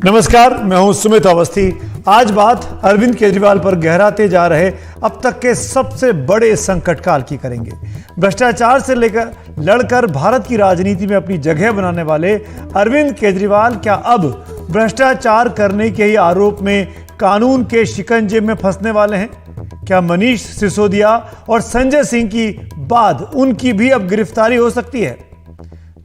नमस्कार, मैं हूं सुमित अवस्थी। आज बात अरविंद केजरीवाल पर गहराते जा रहे अब तक के सबसे बड़े संकट काल की करेंगे। भ्रष्टाचार से लेकर लड़कर भारत की राजनीति में अपनी जगह बनाने वाले अरविंद केजरीवाल क्या अब भ्रष्टाचार करने के ही आरोप में कानून के शिकंजे में फंसने वाले हैं? क्या मनीष सिसोदिया और संजय सिंह की बाद उनकी भी अब गिरफ्तारी हो सकती है?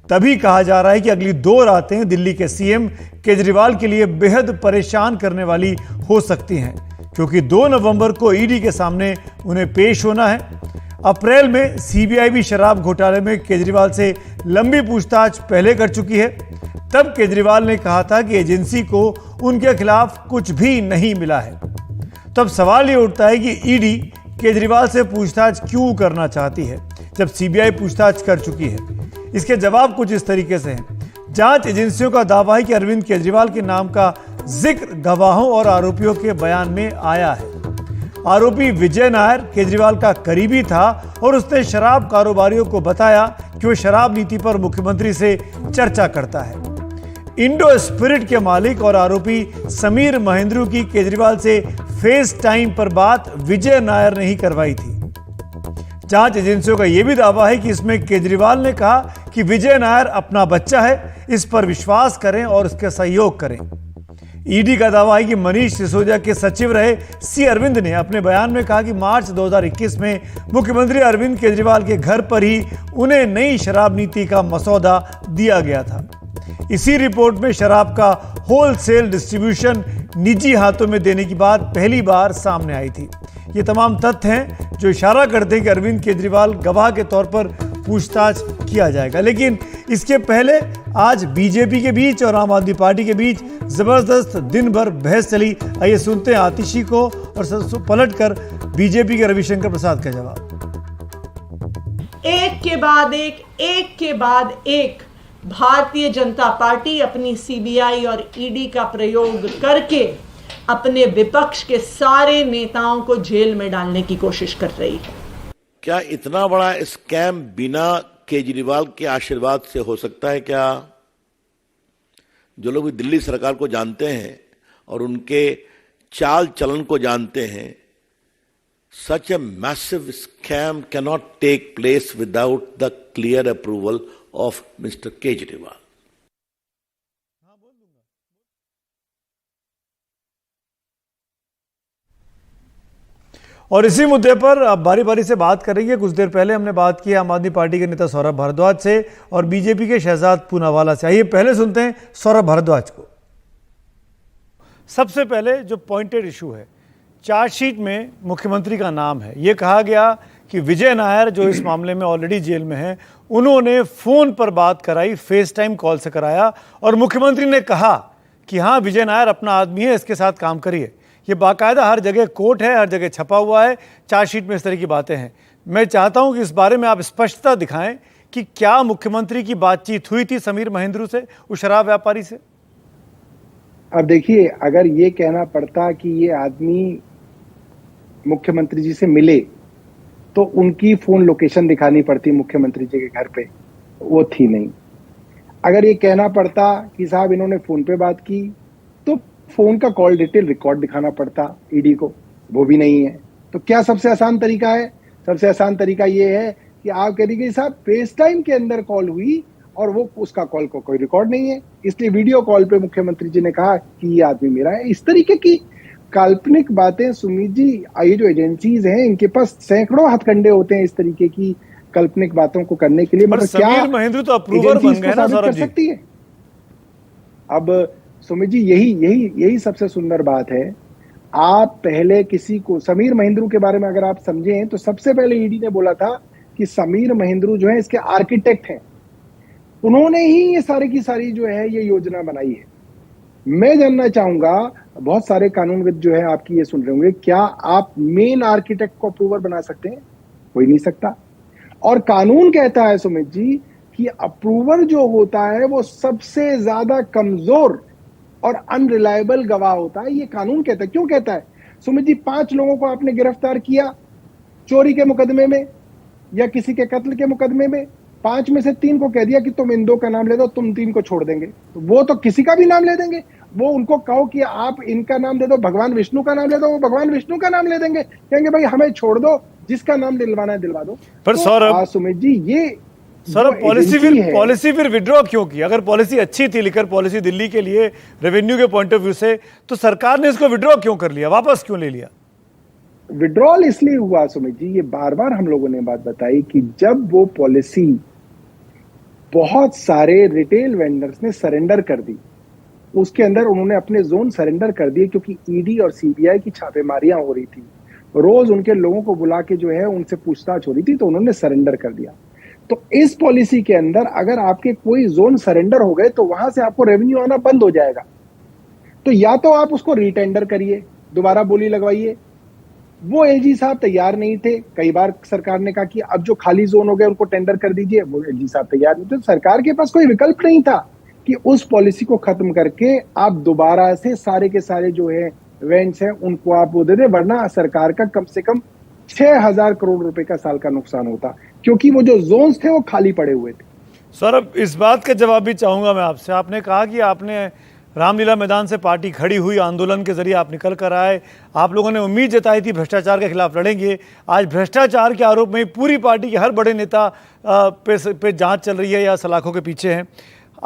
तभी कहा जा रहा है कि अगली 2 रातें दिल्ली के सीएम केजरीवाल के लिए बेहद परेशान करने वाली हो सकती हैं, क्योंकि 2 नवंबर को ईडी के सामने उन्हें पेश होना है। अप्रैल में सीबीआई भी शराब घोटाले में केजरीवाल से लंबी पूछताछ पहले कर चुकी है। तब केजरीवाल ने कहा था कि एजेंसी को उनके खिलाफ कुछ भी नहीं मिला है। तब सवाल ये उठता है कि ईडी केजरीवाल से पूछताछ क्यों करना चाहती है जब सीबीआई पूछताछ कर चुकी है। इसके जवाब कुछ इस तरीके से हैं। जांच एजेंसियों का दावा है कि अरविंद केजरीवाल के नाम का जिक्र गवाहों और आरोपियों के बयान में आया है। आरोपी विजय नायर केजरीवाल का करीबी था और उसने शराब कारोबारियों को बताया कि वो शराब नीति पर मुख्यमंत्री से चर्चा करता है। इंडो स्पिरिट के मालिक और आरोपी समीर महेंद्रू की केजरीवाल से फेस टाइम पर बात विजय नायर ने ही करवाई थी। जांच एजेंसियों का यह भी दावा है कि इसमें केजरीवाल ने कहा कि विजय नायर अपना बच्चा है, इस पर विश्वास करें और उसके सहयोग करें। ईडी का दावा है कि मनीष सिसोदिया के सचिव रहे सी अरविंद ने अपने बयान में कहा कि मार्च 2021 में मुख्यमंत्री अरविंद केजरीवाल के घर पर ही उन्हें नई शराब नीति का मसौदा दिया गया था। इसी रिपोर्ट में शराब का होलसेल डिस्ट्रीब्यूशन निजी हाथों में देने की बात पहली बार सामने आई थी। ये तमाम तथ्य हैं जो इशारा करते हैं कि अरविंद केजरीवाल गवाह के तौर पर पूछताछ किया जाएगा। लेकिन इसके पहले आज बीजेपी के बीच और आम आदमी पार्टी के बीच जबरदस्त दिन भर बहस चली। आइए सुनते हैं आतिशी को और पलटकर बीजेपी के रविशंकर प्रसाद का जवाब। एक के बाद एक भारतीय जनता पार्टी अपनी सीबीआई और ईडी का प्रयोग करके अपने विपक्ष के सारे नेताओं को जेल में डालने की कोशिश कर रही है। क्या इतना बड़ा स्कैम बिना केजरीवाल के आशीर्वाद से हो सकता है क्या? जो लोग भी दिल्ली सरकार को जानते हैं और उनके चाल चलन को जानते हैं, such a massive scam can not take place without the clear approval of Mr Kejriwal. और इसी मुद्दे पर अब बारी बारी से बात करेंगे। कुछ देर पहले हमने बात की आम आदमी पार्टी के नेता सौरभ भारद्वाज से और बीजेपी के शहजाद पूनावाला से। आइए पहले सुनते हैं सौरभ भारद्वाज को। सबसे पहले जो पॉइंटेड इशू है, चार्जशीट में मुख्यमंत्री का नाम है। ये कहा गया कि विजय नायर जो इस मामले में ऑलरेडी जेल में है, उन्होंने फोन पर बात कराई, फेस टाइम कॉल से कराया और मुख्यमंत्री ने कहा कि हाँ विजय नायर अपना आदमी है, इसके साथ काम करिए। ये बाकायदा हर जगह कोर्ट है, हर जगह छपा हुआ है, चार्जशीट में इस तरह की बातें हैं। मैं चाहता हूं कि इस बारे में आप स्पष्टता दिखाएं कि क्या मुख्यमंत्री की बातचीत हुई थी समीर महेंद्रू से, उस शराब व्यापारी से? अब देखिए, अगर ये कहना पड़ता कि ये आदमी मुख्यमंत्री जी से मिले तो उनकी फोन लोकेशन दिखानी पड़ती मुख्यमंत्री जी के घर पे, वो थी नहीं। अगर ये कहना पड़ता कि साहब इन्होंने फोन पे बात की तो फोन का कॉल डिटेल रिकॉर्ड दिखाना पड़ता ईडी को, वो भी नहीं है। तो क्या सबसे आसान तरीका है? सबसे आसान तरीका ये है कि आप कह दीजिए साहब फेस टाइम के अंदर कॉल हुई और वो उसका कॉल को कोई रिकॉर्ड नहीं है, इसलिए वीडियो कॉल पे मुख्यमंत्री जी ने कहा कि ये आदमी मेरा है। इस तरीके की काल्पनिक बातें सुमित जी, ये जो एजेंसीज हैं इनके पास सैकड़ों हथकंडे होते हैं इस तरीके की काल्पनिक बातों को करने के लिए। मतलब क्या महेंद्रू तो अप्रूवर बन गए ना सौरभ जी? सकती है। अब सुमित जी, यही सबसे सुंदर बात है। आप पहले किसी को, समीर महेंद्रू के बारे में अगर आप समझें तो सबसे पहले ईडी ने बोला था कि समीर महेंद्रू जो है इसके आर्किटेक्ट हैं, उन्होंने ही ये सारी की सारी जो है ये योजना बनाई है। मैं जानना चाहूंगा, बहुत सारे कानूनविद जो है आपकी ये सुन रहे होंगे, क्या आप मेन आर्किटेक्ट को अप्रूवर बना सकते हैं? कोई नहीं सकता। और कानून कहता है सुमित जी कि अप्रूवर जो होता है वो सबसे ज्यादा कमजोर और अनरिलायबल गवाह होता है। ये कानून कहता है। क्यों कहता है सुमित जी? 5 लोगों को आपने गिरफ्तार किया चोरी के मुकदमे में या किसी के कत्ल के मुकदमे में, 5 में से 3 को कह दिया कि तुम इन 2 का नाम ले दो, तुम 3 को छोड़ देंगे, तो वो तो किसी का भी नाम ले देंगे। वो उनको कहो कि आप इनका नाम दे दो, भगवान विष्णु का नाम ले दो, वो भगवान विष्णु का नाम ले देंगे, कहेंगे भाई हमें छोड़ दो, जिसका नाम दिलवाना है दिलवा दो। पर तो सौरभ, सुमित जी, ये सौरभ पॉलिसी फिर विड्रॉ क्यों की? अगर पॉलिसी अच्छी थी, लिकर पॉलिसी दिल्ली के लिए रेवेन्यू के पॉइंट ऑफ व्यू से, तो सरकार ने इसको विड्रॉ क्यों कर लिया, वापस क्यों ले लिया? विड्रॉल इसलिए हुआ सुमित जी, ये बार बार हम लोगों ने बात बताई कि जब वो पॉलिसी बहुत सारे रिटेल वेंडर्स ने सरेंडर कर दी, उसके अंदर उन्होंने अपने जोन सरेंडर कर दिए, क्योंकि ईडी और सीबीआई की छापेमारियां हो रही थी, रोज उनके लोगों को बुला के जो है उनसे पूछताछ हो रही थी, तो उन्होंने सरेंडर कर दिया। तो इस पॉलिसी के अंदर अगर आपके कोई जोन सरेंडर हो गए तो वहां से आपको रेवेन्यू आना बंद हो जाएगा। तो या तो आप उसको रीटेंडर करिए, दोबारा बोली लगवाइए। वो एलजी साहब तैयार नहीं थे। कई बार सरकार ने कहा कि अब जो खाली जोन हो गए उनको टेंडर कर दीजिए, वो एलजी साहब तैयार नहीं थे। तो सरकार के पास कोई विकल्प नहीं था कि उस पॉलिसी को खत्म करके आप दोबारा से सारे के सारे जो है वेंट्स हैं उनको आप वो दे दे, वरना सरकार का कम से कम 6,000 करोड़ रुपए का साल का नुकसान होता, क्योंकि वो जो जोन्स थे वो खाली पड़े हुए थे। सौरभ, इस बात का जवाब भी चाहूंगा मैं आपसे। आपने कहा कि आपने रामलीला मैदान से पार्टी खड़ी हुई, आंदोलन के जरिए आप निकल कर आए, आप लोगों ने उम्मीद जताई थी भ्रष्टाचार के खिलाफ लड़ेंगे। आज भ्रष्टाचार के आरोप में पूरी पार्टी के हर बड़े नेता पे जांच चल रही है या सलाखों के पीछे हैं।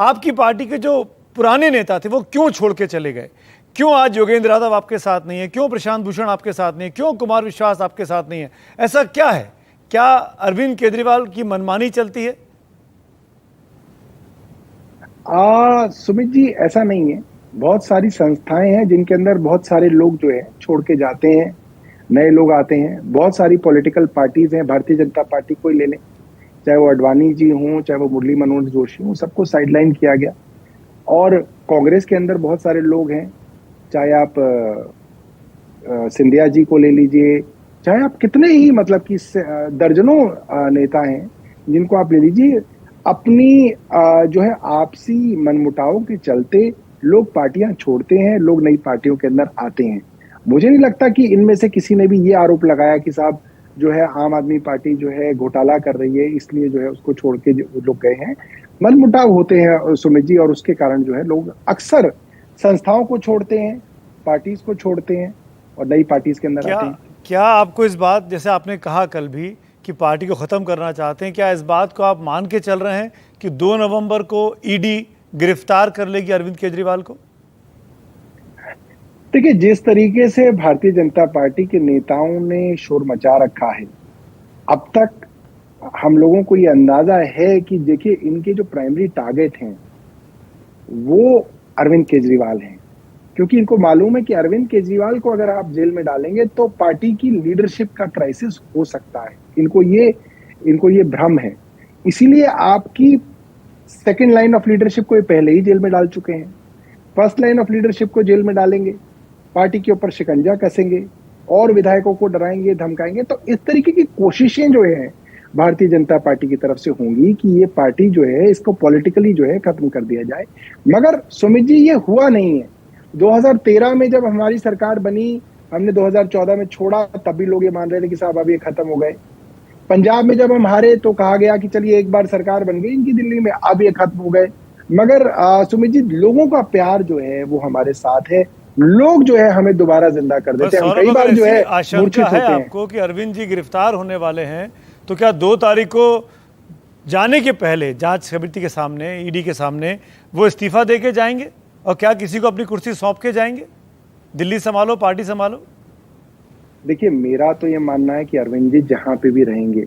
आपकी पार्टी के जो पुराने नेता थे वो क्यों छोड़ के चले गए? क्यों आज योगेंद्र यादव आपके साथ नहीं है? क्यों प्रशांत भूषण आपके साथ नहीं है? क्यों कुमार विश्वास आपके साथ नहीं है? ऐसा क्या है? क्या अरविंद केजरीवाल की मनमानी चलती है? सुमित जी, ऐसा नहीं है। बहुत सारी संस्थाएं हैं जिनके अंदर बहुत सारे लोग जो है छोड़ के जाते हैं, नए लोग आते हैं। बहुत सारी पॉलिटिकल पार्टीज हैं, भारतीय जनता पार्टी को ही ले लें, चाहे वो अडवाणी जी हों, चाहे वो मुरली मनोहर जोशी हों, सबको साइडलाइन किया गया। और कांग्रेस के अंदर बहुत सारे लोग हैं, चाहे आप सिंधिया जी को ले लीजिए, चाहे आप कितने ही मतलब कि दर्जनों नेता हैं जिनको आप ले लीजिए। अपनी जो है आपसी मनमुटावों के चलते लोग पार्टियां छोड़ते हैं, लोग नई पार्टियों के अंदर आते हैं। मुझे नहीं लगता कि इनमें से किसी ने भी ये आरोप लगाया कि साहब जो है आम आदमी पार्टी जो है घोटाला कर रही है, इसलिए जो है उसको छोड़ के लोग गए हैं। मनमुटाव होते हैं सुमित जी, और उसके कारण जो है लोग अक्सर संस्थाओं को छोड़ते हैं, पार्टीज को छोड़ते हैं और नई पार्टीज के अंदर आते हैं। क्या आपको इस बात, जैसे आपने कहा कल भी कि पार्टी को खत्म करना चाहते हैं, क्या इस बात को आप मान के चल रहे हैं कि 2 नवंबर को ईडी गिरफ्तार कर लेगी अरविंद केजरीवाल को? देखिए, जिस तरीके से भारतीय जनता पार्टी के नेताओं ने शोर मचा रखा है, अब तक हम लोगों को ये अंदाजा है कि देखिए इनके जो प्राइमरी टारगेट हैं वो अरविंद केजरीवाल हैं, क्योंकि इनको मालूम है कि अरविंद केजरीवाल को अगर आप जेल में डालेंगे तो पार्टी की लीडरशिप का क्राइसिस हो सकता है। इनको ये भ्रम है। इसीलिए आपकी सेकंड लाइन ऑफ लीडरशिप को ये पहले ही जेल में डाल चुके हैं, फर्स्ट लाइन ऑफ लीडरशिप को जेल में डालेंगे, पार्टी के ऊपर शिकंजा कसेंगे और विधायकों को डराएंगे, धमकाएंगे। तो इस तरीके की कोशिशें जो है भारतीय जनता पार्टी की तरफ से होंगी कि ये पार्टी जो है इसको पॉलिटिकली जो है खत्म कर दिया जाए। मगर सुमित जी, ये हुआ नहीं है। 2013 में जब हमारी सरकार बनी, हमने 2014 में छोड़ा, तब भी लोग ये मान रहे थे कि साहब अब ये खत्म हो गए। पंजाब में जब हम हारे तो कहा गया कि चलिए एक बार सरकार बन गई इनकी दिल्ली में, अब ये खत्म हो गए। मगर सुमित जी, लोगों का प्यार जो है वो हमारे साथ है। लोग जो है हमें दोबारा जिंदा कर देते हैं। हम कई बार जो है आशंका है आपको कि अरविंद जी गिरफ्तार होने वाले हैं, तो क्या 2 तारीख को जाने के पहले जांच समिति के सामने, ईडी के सामने वो इस्तीफा दे के जाएंगे? और क्या किसी को अपनी कुर्सी सौंप के जाएंगे, दिल्ली संभालो, पार्टी संभालो? देखिए, मेरा तो ये मानना है कि अरविंद जी जहां पे भी रहेंगे,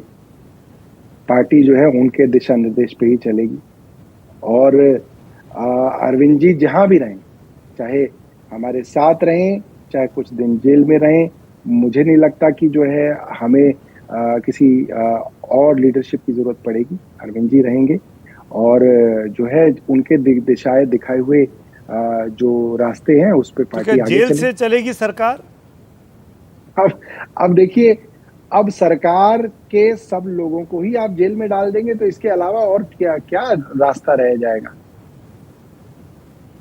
पार्टी जो है उनके दिशा निर्देश पे ही चलेगी। और अरविंद जी जहां भी रहें, चाहे हमारे साथ रहें, चाहे कुछ दिन जेल में रहें, मुझे नहीं लगता कि जो है हमें किसी और लीडरशिप की जरूरत पड़ेगी। अरविंद जी रहेंगे और जो है उनके दिशाएं दिखाए हुए जो रास्ते हैं उस पर पार्टी आगे जेल से चलेगी सरकार। अब देखिए, अब सरकार के सब लोगों को ही आप जेल में डाल देंगे तो इसके अलावा और क्या क्या रास्ता रह जाएगा?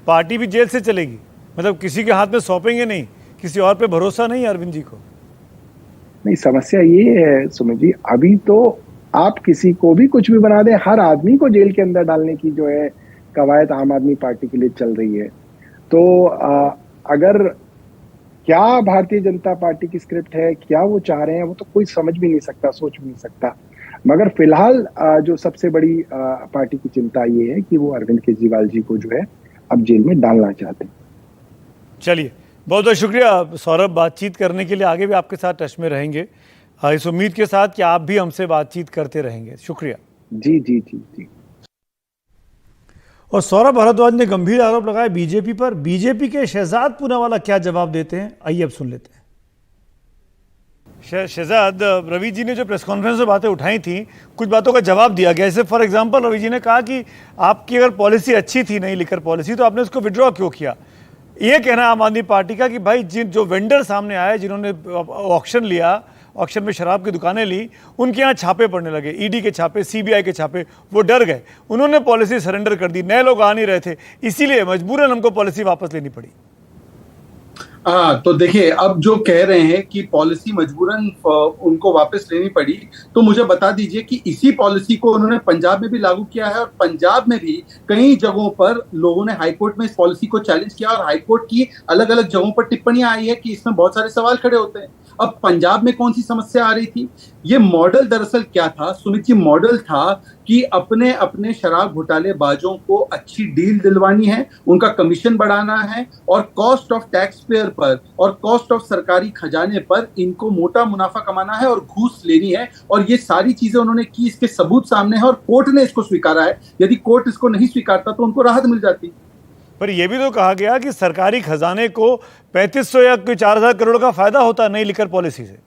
पार्टी भी जेल से चलेगी, मतलब किसी के हाथ में सौंपेंगे नहीं, किसी और पे भरोसा नहीं अरविंद जी को? नहीं, समस्या ये है सुमित जी, अभी तो आप किसी को भी कुछ भी बना दें, हर आदमी को जेल के अंदर डालने की जो है कवायद आम आदमी पार्टी के लिए चल रही है। तो अगर क्या भारतीय जनता पार्टी की स्क्रिप्ट है, क्या वो चाह रहे हैं, वो तो कोई समझ भी नहीं सकता, सोच भी नहीं सकता। मगर फिलहाल जो सबसे बड़ी पार्टी की चिंता ये है कि वो अरविंद केजरीवाल जी को जो है अब जेल में डालना चाहते हैं। चलिए, बहुत बहुत शुक्रिया सौरभ, बातचीत करने के लिए। आगे भी आपके साथ टच में रहेंगे इस उम्मीद के साथ कि आप भी हमसे बातचीत करते रहेंगे। शुक्रिया। जी जी जी जी। और सौरभ भारद्वाज ने गंभीर आरोप लगाए बीजेपी पर। बीजेपी के शहजाद पूनावाला क्या जवाब देते हैं, आइए अब सुन लेते हैं। शहजाद, रवि जी ने जो प्रेस कॉन्फ्रेंस में बातें उठाई थी, कुछ बातों का जवाब दिया गया। जैसे फॉर एग्जांपल रवि जी ने कहा कि आपकी अगर पॉलिसी अच्छी थी, नई लिकर पॉलिसी, तो आपने उसको विड्रॉ क्यों किया। ये कहना है आम आदमी पार्टी का कि भाई जो वेंडर सामने आए, जिन्होंने ऑक्शन लिया, ऑक्शन में शराब की दुकानें ली, उनके यहाँ छापे पड़ने लगे, ईडी के छापे, सीबीआई के छापे, वो डर गए, उन्होंने पॉलिसी सरेंडर कर दी, नए लोग आ नहीं रहे थे, इसीलिए मजबूरन हमको पॉलिसी वापस लेनी पड़ी। हाँ, तो देखिए, अब जो कह रहे हैं कि पॉलिसी मजबूरन उनको वापस लेनी पड़ी, तो मुझे बता दीजिए कि इसी पॉलिसी को उन्होंने पंजाब में भी लागू किया है और पंजाब में भी कई जगहों पर लोगों ने हाईकोर्ट में इस पॉलिसी को चैलेंज किया और हाईकोर्ट की अलग अलग जगहों पर टिप्पणियां आई है कि इसमें बहुत सारे सवाल खड़े होते हैं। अब पंजाब में कौन सी समस्या आ रही थी? ये मॉडल दरअसल क्या था सुमित जी? मॉडल था कि अपने अपने शराब घोटालेबाजों को अच्छी डील दिलवानी है, उनका कमीशन बढ़ाना है और कॉस्ट ऑफ टैक्स पेयर पर और कॉस्ट ऑफ सरकारी खजाने पर इनको मोटा मुनाफा कमाना है और घूस लेनी है। और ये सारी चीजें उन्होंने की, इसके सबूत सामने है और कोर्ट ने इसको स्वीकारा है। यदि कोर्ट इसको नहीं स्वीकारता तो उनको राहत मिल जाती। पर यह भी तो कहा गया कि सरकारी खजाने को 3500 या 4000 करोड़ का फायदा होता नई लिकर पॉलिसी से।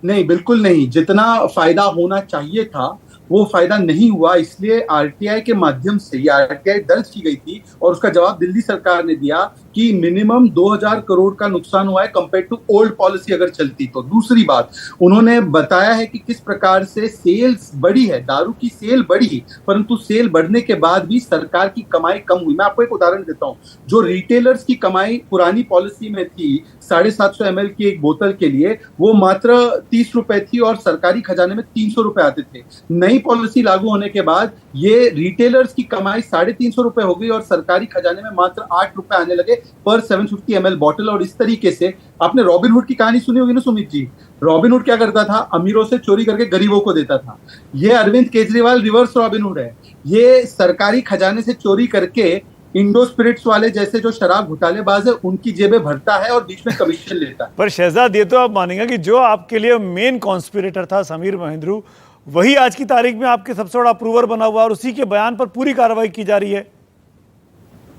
नहीं, बिल्कुल नहीं। जितना फायदा होना चाहिए था वो फायदा नहीं हुआ, इसलिए आरटीआई के माध्यम से ये आरटीआई दर्ज की गई थी और उसका जवाब दिल्ली सरकार ने दिया कि मिनिमम 2000 करोड़ का नुकसान हुआ है कंपेयर टू ओल्ड पॉलिसी अगर चलती तो। दूसरी बात, उन्होंने बताया है कि किस प्रकार से सेल्स बढ़ी है, दारू की सेल बढ़ी, परंतु सेल बढ़ने के बाद भी सरकार की कमाई कम हुई। मैं आपको एक उदाहरण देता हूं। जो रिटेलर्स की कमाई पुरानी पॉलिसी में थी 750 ml की एक बोतल के लिए, वो मात्र 30 रुपए थी और सरकारी खजाने में 300 रुपए आते थे। नई पॉलिसी लागू होने के बाद ये रिटेलर्स की कमाई 350 रुपए हो गई और सरकारी खजाने में मात्र 8 रुपए आने लगे पर 750 ml बॉटल। और इस तरीके से आपने रॉबिनहुड की कहानी सुनी होगी ना सुमित जी। रॉबिनहुड क्या करता था? अमीरों से चोरी करके गरीबों को देता था। ये अरविंद केजरीवाल रिवर्स रॉबिनहुड है। ये सरकारी खजाने से चोरी करके इंडो स्पिरिट्स वाले जैसे जो शराब घोटालेबाज है उनकी जेबें भरता है और बीच में कमीशन लेता है। पर शहजाद, ये तो आप मानेंगे कि जो आपके लिए मेन कॉन्स्पिरेटर था समीर महेंद्रू, वही आज की तारीख में आपके सबसे बड़ा अप्रूवर बना हुआ और उसी के बयान पर पूरी कार्रवाई की जा रही है।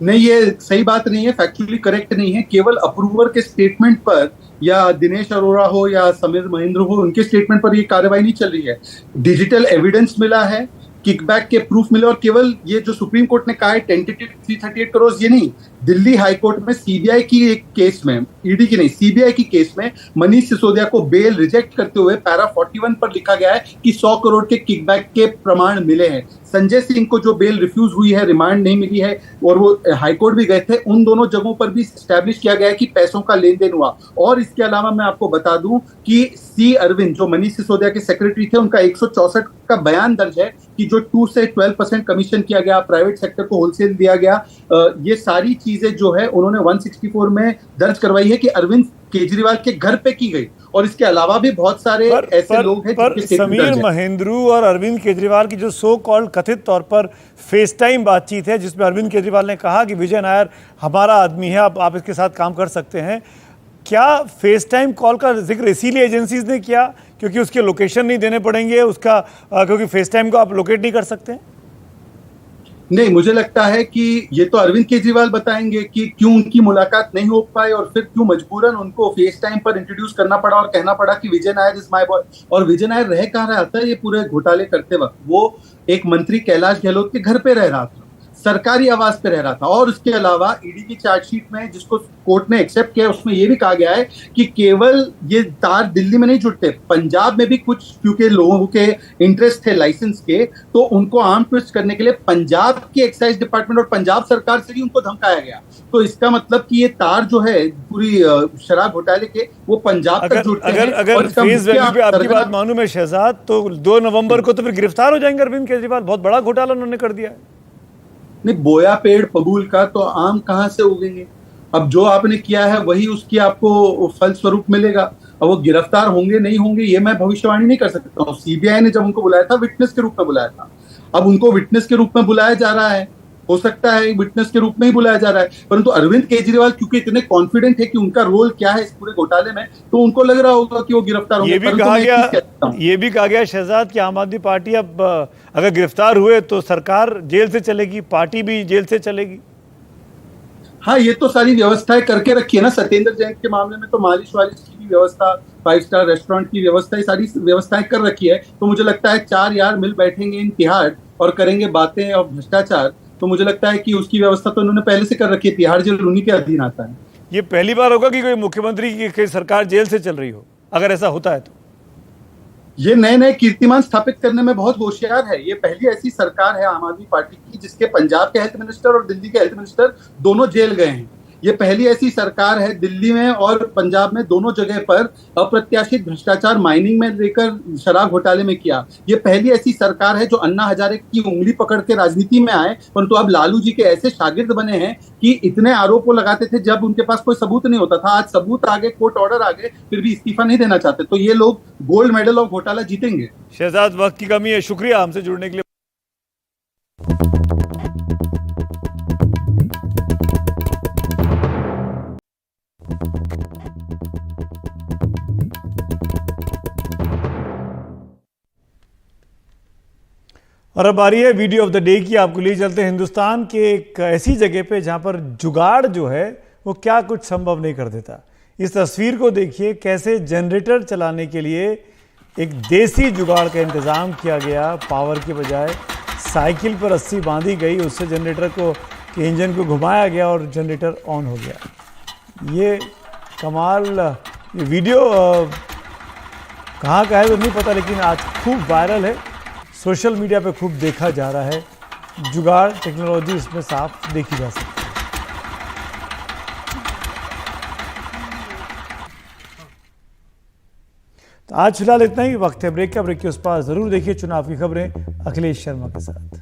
नहीं, ये सही बात नहीं है, फैक्चुअली करेक्ट नहीं है। केवल अप्रूवर के स्टेटमेंट पर या दिनेश अरोड़ा हो या समीर महेंद्र हो, उनके स्टेटमेंट पर ये कार्रवाई नहीं चल रही है। डिजिटल एविडेंस मिला है, किकबैक के प्रूफ मिले और केवल ये जो सुप्रीम कोर्ट ने कहा है टेंटेटिव 338 करोड़, ये नहीं। दिल्ली हाईकोर्ट में सीबीआई की एक केस में, ईडी की नहीं, सीबीआई की केस में मनीष सिसोदिया को बेल रिजेक्ट करते हुए पैरा 41 पर लिखा गया है कि 100 करोड़ के किकबैक के प्रमाण मिले हैं। संजय सिंह को जो बेल रिफ्यूज हुई है, रिमांड नहीं मिली है और वो हाईकोर्ट भी गए थे, उन दोनों जगहों पर भी स्टैब्लिश किया गया है कि पैसों का लेन देन हुआ। और इसके अलावा मैं आपको बता दूं कि सी अरविंद जो मनीष सिसोदिया के सेक्रेटरी थे, उनका 164 का बयान दर्ज है कि जो 2 से 12% कमीशन किया गया, प्राइवेट सेक्टर को होलसेल दिया गया, ये सारी चीजें जो है उन्होंने 164 में दर्ज करवाई है कि अरविंद केजरीवाल के घर पे की गई। और इसके अलावा भी बहुत सारे ऐसे लोग हैं पर समीर महेंद्रू और अरविंद केजरीवाल की जो सो कॉल्ड कथित तौर पर फेस टाइम बातचीत है, जिसमें अरविंद केजरीवाल ने कहा कि विजय नायर हमारा आदमी है, आप इसके साथ काम कर सकते हैं, क्या फेस टाइम कॉल का जिक्र इसीलिए एजेंसीज ने किया क्योंकि उसके लोकेशन नहीं देने पड़ेंगे उसका, क्योंकि फेस टाइम को आप लोकेट नहीं कर सकते हैं? नहीं, मुझे लगता है कि ये तो अरविंद केजरीवाल बताएंगे कि क्यों उनकी मुलाकात नहीं हो पाई और फिर क्यों मजबूरन उनको फेस टाइम पर इंट्रोड्यूस करना पड़ा और कहना पड़ा कि विजय नायर इज माय बॉय। और विजय नायर रह कहाँ रहा था ये पूरे घोटाले करते वक्त? वो एक मंत्री कैलाश गहलोत के घर पे रह रहा था, सरकारी आवास पे रह रहा था। और उसके अलावा ईडी की चार्जशीट में जिसको कोर्ट ने एक्सेप्ट किया, उसमें यह भी कहा गया है कि केवल ये तार दिल्ली में नहीं जुड़ते, पंजाब में भी कुछ, क्योंकि लोगों के इंटरेस्ट थे लाइसेंस के, तो उनको आर्म ट्विस्ट करने के लिए पंजाब की एक्साइज डिपार्टमेंट और पंजाब सरकार से भी उनको धमकाया गया। तो इसका मतलब कि ये तार जो है पूरी शराब घोटाले के, वो पंजाब तक जुड़ते हैं। अगर फेस वैल्यू पे आपकी बात मानूं मैं शहजाद, तो 2 नवंबर को तो फिर गिरफ्तार हो जाएंगे अरविंद केजरीवाल। बहुत बड़ा घोटाला उन्होंने कर दिया है। नहीं, बोया पेड़ बबूल का तो आम कहाँ से उगेंगे? अब जो आपने किया है वही उसकी आपको फल स्वरूप मिलेगा। अब वो गिरफ्तार होंगे नहीं होंगे ये मैं भविष्यवाणी नहीं कर सकता हूँ। सीबीआई ने जब उनको बुलाया था विटनेस के रूप में बुलाया था, अब उनको विटनेस के रूप में बुलाया जा रहा है, हो सकता है विटनेस के रूप में ही बुलाया जा रहा है। परंतु अरविंद केजरीवाल क्योंकि इतने कॉन्फिडेंट है कि उनका रोल क्या है इस पूरे घोटाले में, तो उनको लग रहा होगा कि वो गिरफ्तार होंगे। ये भी कहा गया शहजाद कि आम आदमी पार्टी अब अगर गिरफ्तार हुए तो सरकार जेल से चलेगी, पार्टी भी जेल से चलेगी। हाँ, ये तो सारी व्यवस्थाएं करके रखी है ना। सत्येंद्र जैन के मामले में तो मालिश वालिश की भी व्यवस्था, 5 स्टार रेस्टोरेंट की व्यवस्था, ये सारी व्यवस्थाएं कर रखी है। तो मुझे लगता है 4 यार मिल बैठेंगे इन तिहाड़ और करेंगे बातें और भ्रष्टाचार, तो मुझे लगता है कि उसकी व्यवस्था तो उन्होंने पहले से कर रखी है। तिहाड़ जेल उन्हीं के अधीन आता है। ये पहली बार होगा कि कोई मुख्यमंत्री की सरकार जेल से चल रही हो, अगर ऐसा होता है तो? ये नए नए कीर्तिमान स्थापित करने में बहुत होशियार है। ये पहली ऐसी सरकार है आम आदमी पार्टी की जिसके पंजाब के हेल्थ मिनिस्टर और दिल्ली के हेल्थ मिनिस्टर दोनों जेल गए हैं। ये पहली ऐसी सरकार है दिल्ली में और पंजाब में दोनों जगह पर अप्रत्याशित भ्रष्टाचार माइनिंग में लेकर शराब घोटाले में किया। ये पहली ऐसी सरकार है जो अन्ना हजारे की उंगली पकड़ के राजनीति में आए, परंतु अब लालू जी के ऐसे शागिर्द बने हैं कि इतने आरोप वो लगाते थे जब उनके पास कोई सबूत नहीं होता था। आज सबूत आ गए, कोर्ट ऑर्डर आ गए, फिर भी इस्तीफा नहीं देना चाहते। तो ये लोग गोल्ड मेडल ऑफ घोटाला जीतेंगे। शहजाद, वक्त की कमी है, शुक्रिया हमसे जुड़ने के लिए। और अब बारी है वीडियो ऑफ द डे की। आपको ले चलते हैं हिंदुस्तान के एक ऐसी जगह पे जहां पर जुगाड़ जो है वो क्या कुछ संभव नहीं कर देता। इस तस्वीर को देखिए, कैसे जनरेटर चलाने के लिए एक देसी जुगाड़ का इंतज़ाम किया गया। पावर के बजाय साइकिल पर रस्सी बांधी गई, उससे जनरेटर को के इंजन को घुमाया गया और जनरेटर ऑन हो गया। ये कमाल, ये वीडियो कहाँ का है तो नहीं पता, लेकिन आज खूब वायरल है, सोशल मीडिया पे खूब देखा जा रहा है। जुगाड़ टेक्नोलॉजी इसमें साफ देखी जा सकती है। तो आज फिलहाल इतना ही। वक्त है ब्रेक का। ब्रेक के उस पार जरूर देखिए चुनाव की खबरें अखिलेश शर्मा के साथ।